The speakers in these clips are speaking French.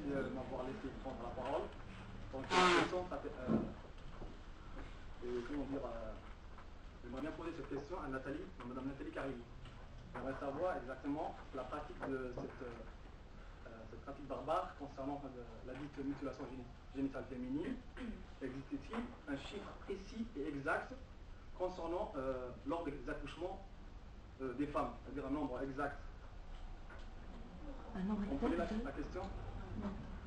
m'avoir laissé prendre la parole. Donc, cette question, j'aimerais bien poser cette question à Nathalie, à Madame Nathalie Carilli. J'aimerais savoir exactement la pratique de cette pratique barbare concernant la dite mutilation génitale féminine. Existe-t-il un chiffre précis et exact concernant lors des accouchements des femmes, c'est-à-dire un nombre exact? On connaît la question?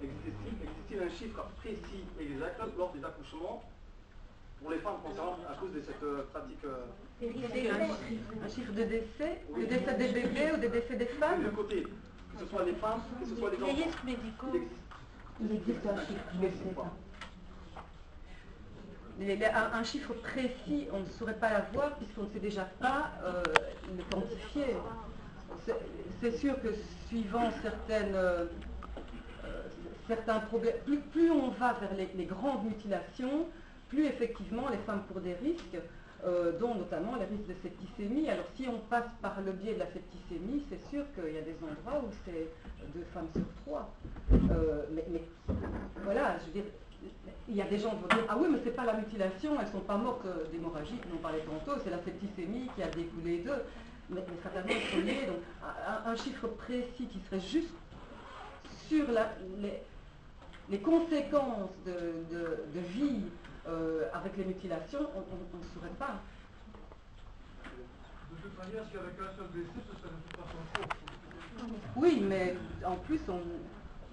Existe-t-il un chiffre précis et exact lors des accouchements pour les femmes concernant à cause de cette pratique? Un chiffre de décès? Oui. Le décès des bébés ou des décès des femmes? De côté, que ce soit les femmes, que ce soit les enfants. Les risques médicaux. Il existe un chiffre, je ne sais pas. Un chiffre précis, on ne saurait pas l'avoir puisqu'on ne sait déjà pas le quantifier. C'est sûr que suivant certains problèmes, plus on va vers les grandes mutilations, plus effectivement les femmes courent des risques, dont notamment les risques de septicémie. Alors si on passe par le biais de la septicémie, c'est sûr qu'il y a des endroits où c'est 2 femmes sur 3. Mais voilà, je veux dire, il y a des gens qui vont dire « Ah oui, mais c'est pas la mutilation, elles ne sont pas mortes d'hémorragie, on en parlait tantôt, c'est la septicémie qui a découlé d'eux. » Mais certainement, il faut lier. Donc, un chiffre précis qui serait juste sur les conséquences de vie avec les mutilations, on ne saurait pas. De toute manière, s'il y avait qu'un seul décès, ce serait de toute façon faux. Oui, mais en plus,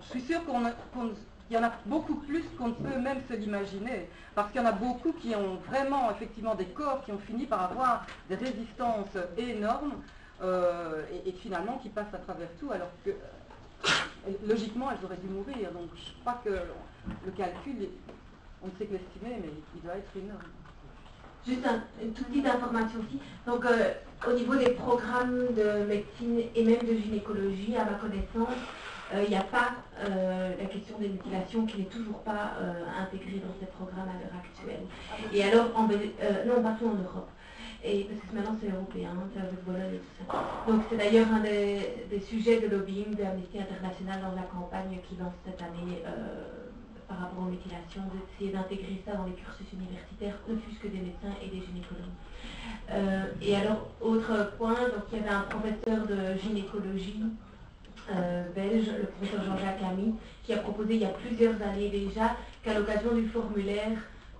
je suis sûre qu'il y en a beaucoup plus qu'on ne peut même se l'imaginer. Parce qu'il y en a beaucoup qui ont vraiment, effectivement, des corps qui ont fini par avoir des résistances énormes et finalement qui passent à travers tout, alors que logiquement, elles auraient dû mourir. Donc, je crois que le calcul, on ne sait que l'estimer, mais il doit être énorme. Juste une toute petite information aussi. Donc, au niveau des programmes de médecine et même de gynécologie, à ma connaissance, il n'y a pas la question des mutilations qui n'est toujours pas intégrée dans ces programmes à l'heure actuelle. Et alors, non, partout en Europe. Et parce que maintenant c'est européen, c'est avec Bologne et tout ça. Donc c'est d'ailleurs un des sujets de lobbying de Amnesty International dans la campagne qui lance cette année par rapport aux mutilations, d'essayer d'intégrer ça dans les cursus universitaires, ne fût-ce que des médecins et des gynécologues. Et alors, autre point, donc il y avait un professeur de gynécologie belge, le professeur Jean-Jacques Ami, qui a proposé il y a plusieurs années déjà qu'à l'occasion du formulaire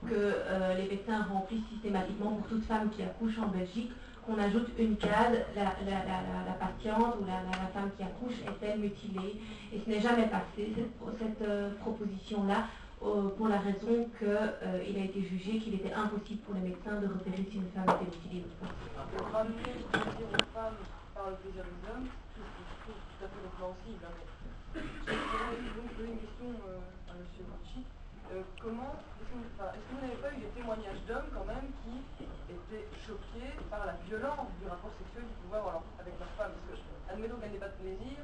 que les médecins remplissent systématiquement pour toute femme qui accouche en Belgique, qu'on ajoute une case, la patiente ou la femme qui accouche est-elle mutilée? Et ce n'est jamais passé, cette proposition-là, pour la raison qu'il a été jugé qu'il était impossible pour les médecins de repérer si une femme était mutilée ou pas. Ramener le plaisir aux femmes par le plaisir des hommes, c'est tout à fait compréhensible. Mais donc une question à M. Bouchy. Est-ce que vous n'avez pas eu des témoignages d'hommes quand même qui étaient choqués par la violence du rapport sexuel qu'ils pouvaient avoir avec leur femme? Parce que, admettons qu'elle n'ait pas de plaisir,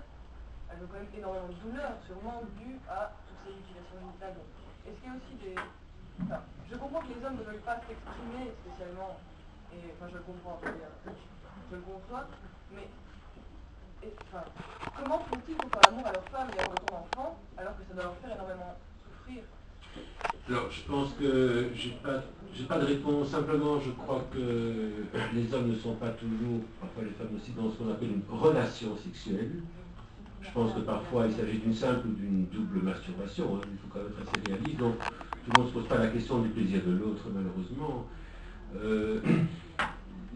elle a quand même énormément de douleur, sûrement due à toutes ces mutilations génitales. Est-ce qu'il y a aussi des... Enfin, je comprends que les hommes ne veulent pas s'exprimer spécialement, et enfin je le comprends, je le conçois, mais comment font-ils pour faire l'amour à leur femme et à leur enfant alors que ça doit leur faire énormément souffrir? Alors, je pense que j'ai pas de réponse. Simplement, je crois que les hommes ne sont pas toujours, parfois les femmes aussi, dans ce qu'on appelle une relation sexuelle. Je pense que parfois il s'agit d'une simple ou d'une double masturbation. Il faut quand même être assez réaliste. Donc, tout le monde ne se pose pas la question du plaisir de l'autre, malheureusement.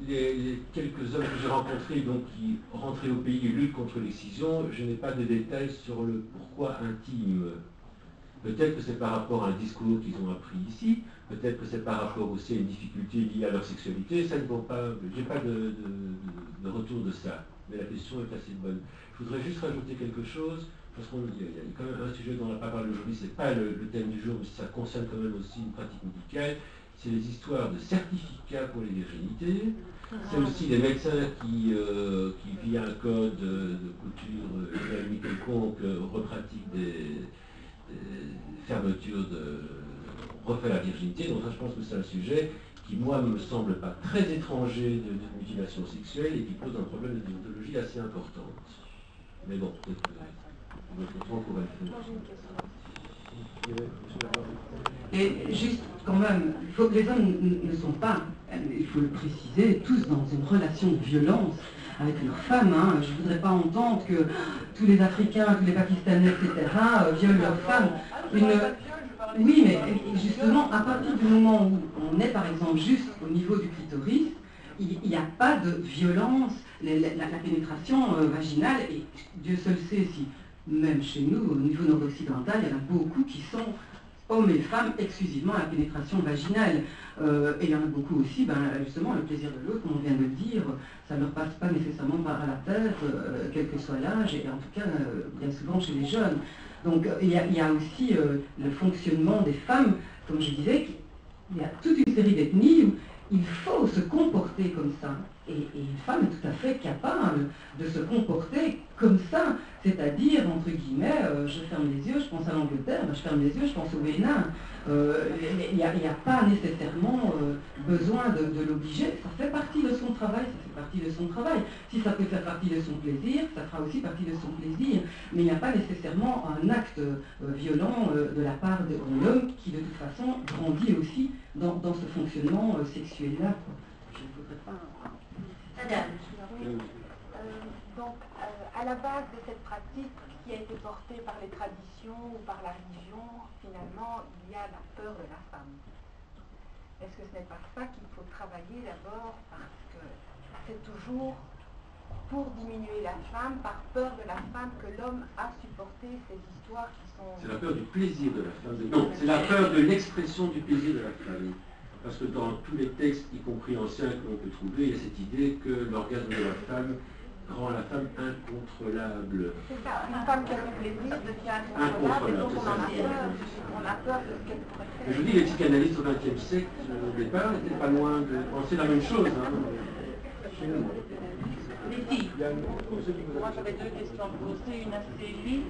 Les quelques hommes que j'ai rencontrés, donc, qui rentraient au pays et luttent contre l'excision, je n'ai pas de détails sur le pourquoi intime. Peut-être que c'est par rapport à un discours qu'ils ont appris ici, peut-être que c'est par rapport aussi à une difficulté liée à leur sexualité, ça ne vaut pas, j'ai pas de retour de ça, mais la question est assez bonne. Je voudrais juste rajouter quelque chose, parce qu'il y a quand même un sujet dont on n'a pas parlé aujourd'hui, c'est pas le thème du jour, mais ça concerne quand même aussi une pratique médicale, c'est les histoires de certificats pour les virginités, c'est aussi les médecins qui via un code de couture quelconque, repratiquent des fermetures refait la virginité. Donc ça, je pense que c'est un sujet qui, moi, ne me semble pas très étranger de mutilation sexuelle et qui pose un problème de déontologie assez importante. Mais bon, peut-être que... votre temps pour être fait. Moi j'ai une question. Et juste quand même, les hommes ne sont pas, il faut le préciser, tous dans une relation de violence avec leurs femmes. Hein. Je ne voudrais pas entendre que tous les Africains, tous les Pakistanais, etc. Violent leurs femmes. Oui, mais justement, à partir du moment où on est par exemple juste au niveau du clitoris, il n'y a pas de violence, la pénétration vaginale, et Dieu seul sait si, même chez nous, au niveau nord-occidental, il y en a beaucoup qui sont hommes et femmes exclusivement à la pénétration vaginale. Et il y en a beaucoup aussi, justement, le plaisir de l'autre, comme on vient de le dire, ça ne leur passe pas nécessairement par la tête, quel que soit l'âge, et en tout cas, bien souvent chez les jeunes. Donc il y a aussi le fonctionnement des femmes, comme je disais, il y a toute une série d'ethnies où il faut se comporter comme ça. Et une femme est tout à fait capable de se comporter comme ça, c'est-à-dire, entre guillemets, je ferme les yeux, je pense à l'Angleterre, je ferme les yeux, je pense au Bénin. Il n'y a pas nécessairement besoin de l'obliger, ça fait partie de son travail, ça fait partie de son travail. Si ça peut faire partie de son plaisir, ça fera aussi partie de son plaisir. Mais il n'y a pas nécessairement un acte violent de la part de l'homme qui, de toute façon, grandit aussi dans ce fonctionnement sexuel-là. Je ne voudrais pas... Donc, à la base de cette pratique qui a été portée par les traditions ou par la religion, finalement, il y a la peur de la femme. Est-ce que ce n'est pas ça qu'il faut travailler d'abord, parce que c'est toujours pour diminuer la femme, par peur de la femme, que l'homme a supporté ces histoires qui sont... C'est la peur du plaisir de la femme. Non, c'est la peur de l'expression du plaisir de la femme. Parce que dans tous les textes, y compris anciens que l'on peut trouver, il y a cette idée que l'orgasme de la femme rend la femme incontrôlable. C'est ça, une femme qui a du plaisir devient incontrôlable, et donc on a peur de ce qu'elle pourrait faire. Je vous dis, les psychanalystes au XXe siècle, au départ, n'étaient pas loin de penser la même chose. Hein. Moi j'avais deux questions à poser, une assez libre.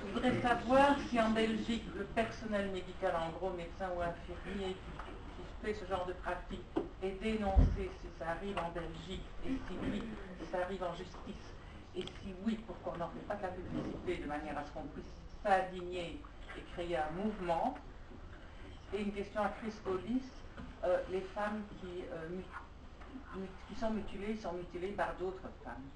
Je voudrais savoir si en Belgique, le personnel médical, en gros médecin ou infirmier, qui fait ce genre de pratique est dénoncé si ça arrive en Belgique, et si oui, si ça arrive en justice, et si oui, pourquoi on n'en fait pas de la publicité de manière à ce qu'on puisse s'indigner et créer un mouvement. Et une question à Chris Hollis, les femmes qui sont mutilées sont mutilées par d'autres femmes.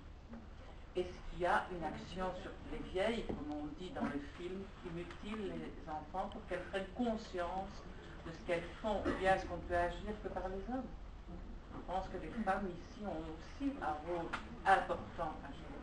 Est-ce qu'il y a une action sur les vieilles, comme on dit dans le film, qui mutilent les enfants pour qu'elles prennent conscience de ce qu'elles font, ou bien est-ce qu'on ne peut agir que par les hommes? Je pense que les femmes ici ont aussi un rôle important à jouer.